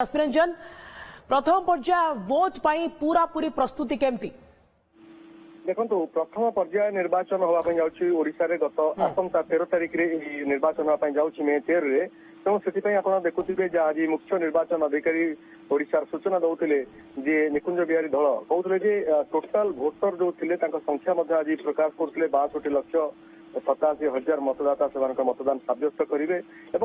रश्मिरंजन प्रथम पर्याय वोट पाई पूरा पूरी प्रस्तुति केमती देखो प्रथम पर्याय निर्वाचन होगा जाऊँगी ओडिशा रे गत आसंता 13 तारिख रे निर्वाचन होगा जाऊँगी मे 13 रे तेणु से आप देखुवे आज मुख्य निर्वाचन अधिकारी ओडिशा सूचना दौले जे निकुंज बिहारी धल कहते टोटाल भोटर जो थे संख्या आज प्रकाश करते 62,87,000 मतदाता से मतदान सब्यस्त करेंगे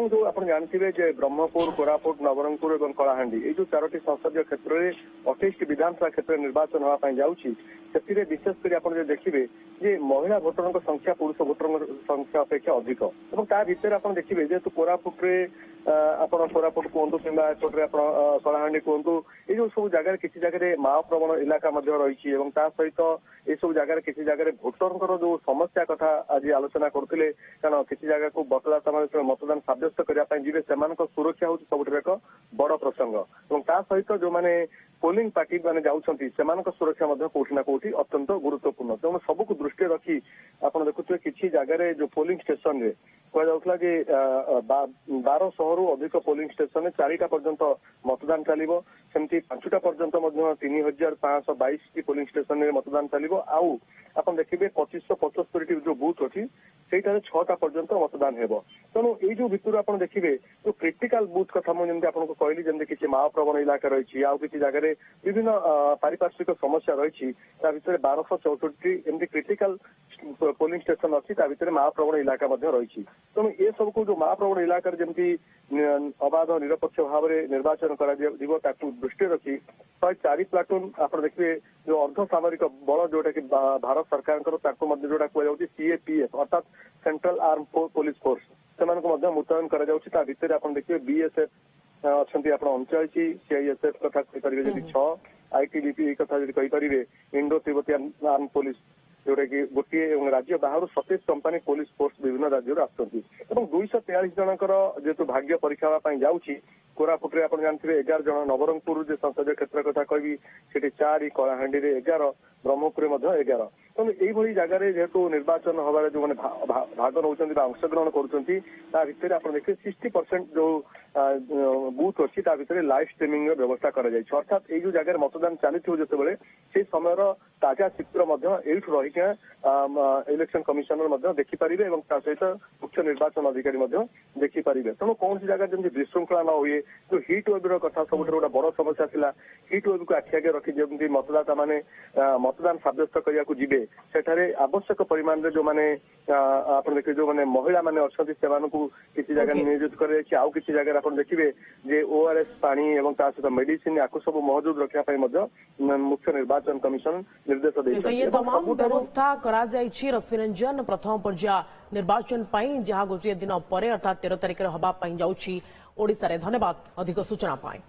जो आप जानते ब्रह्मपुर कोरापुट नवरंगपुर और कलाहांडी ये जो 4टी संसदीय क्षेत्र में 28 विधानसभा क्षेत्र में निर्वाचन होगा जाऊँगी से विशेषकर आप देखिए जे महिला भोटर संख्या पुरुष भोटर संख्या अपेक्षा अधिक और ता भर आप देखिए जेहेतु कोरापुटे आप कोरापुट कहतु कि कलाहांडी कहतु ये सब जगह किसी जगह माओ प्रवण इलाका रही सहित ये सब जगह किसी जगह भोटर जो समस्या कथा आज आलोचना करते कारण किसी जगह को मतदाता मतदान सब्यस्त करने सुरक्षा हूँ सब एक बड़ प्रसंग और सहित जो मैंने पोलिंग पार्टी मैंने जाऊँगी सुरक्षा कौटि ना कौटि अत्यंत गुरुत्वपूर्ण तेणु सबको दृष्टि रखी आप देखुए किसी जगह जो पोलिंग स्टेशन रे कहला कि 1200 रु अधिक पोलिंग स्टेशन 4टा पर्यंत मतदान चलो सेमती 5टा पर्यंत 3,522 पोलिंग स्टेशन में मतदान चलो आउ आप देखिए 2575 जो बूथ अच्छी से 6टा पर्यंत मतदान हो तेणु ये जो भितर आप देखिए जो क्रिटिकल बूथ कथा मुझे आपको कहली जमी किसी माओ प्रवण इलाका रही आउ किसी जगह विभिन्न पारिपार्श्विक समस्या रही 1264 एमती क्रिटिकल पोलिंग स्टेशन अच्छी भितर माओ प्रवण इलाका रही तेणु ये सबको जो माओ प्रवण इलाका जमी अबाध निरपेक्ष भाव में निर्वाचन कर दृष्टि रखी 104 प्लाटून आप देखिए जो अर्धसामरिक बल जोटा कि भारत सरकार जोटा कहु सीएपीएफ अर्थात सेंट्रल आर्म पुलिस फोर्स से मुतयन कर आप देखिए बीएसएफ अच्छा आप 39 सीआईएसएफ कथा कही जब 6 आईटीबीपी कथा कहींपारे इंडो तिब्बतियान आर्म पुलिस जोटा कि गोटे राज्य बाहर 27 कंपानी पुलिस फोर्स विभिन्न राज्य आसुच्च 243 जनकर जेहेतु भाग्य परीक्षा जाऊँगी कोरापुटे आप जानते 11 जन नवरंगपुर जो संसदीय क्षेत्र कथा कहि 4 कलाहांडी 11 ब्रह्मपुर 11 तेणु यही जगह जेहेतु निर्वाचन हमारे जो मैंने भाग नौ अंशग्रहण कर आप देखिए 60% जो बूथ अच्छी भितर लाइव स्ट्रीमिंग व्यवस्था अर्थात ये जो जगह मतदान चली जो से समय ताजा चित्र रही इलेक्शन कमिशनर देखिपारे सहित मुख्य निर्वाचन अधिकारी देखिपारे तेणु कौन सी जगह जमी विशृंखला न हुए जो हिट वेव कथा सब गोटे बड़ समस्या था हिट वेव को आखि आगे रखी जमी मतदाता मैंने मतदान सब्यस्त करने को जीवे सेठारे आवश्यक परिमाण में जो मैंने आप देखिए जो मैंने महिला मैंने अच्छा किसी जगह नियोजित कर किसी जगह आप देखिए जे ओआरएस पानी और सहित मेडिसिन या सब मौजूद रखापी मुख्य निर्वाचन कमिशन निर्देश ये तमाम व्यवस्था करा जायछि रश्मिरंजन प्रथम पर्याय निर्वाचन जहाँ गोटे दिन पर अर्थात 13 तारिख हवा जाऊँगी ओडिशा रे। धन्यवाद अधिक सूचना पाई।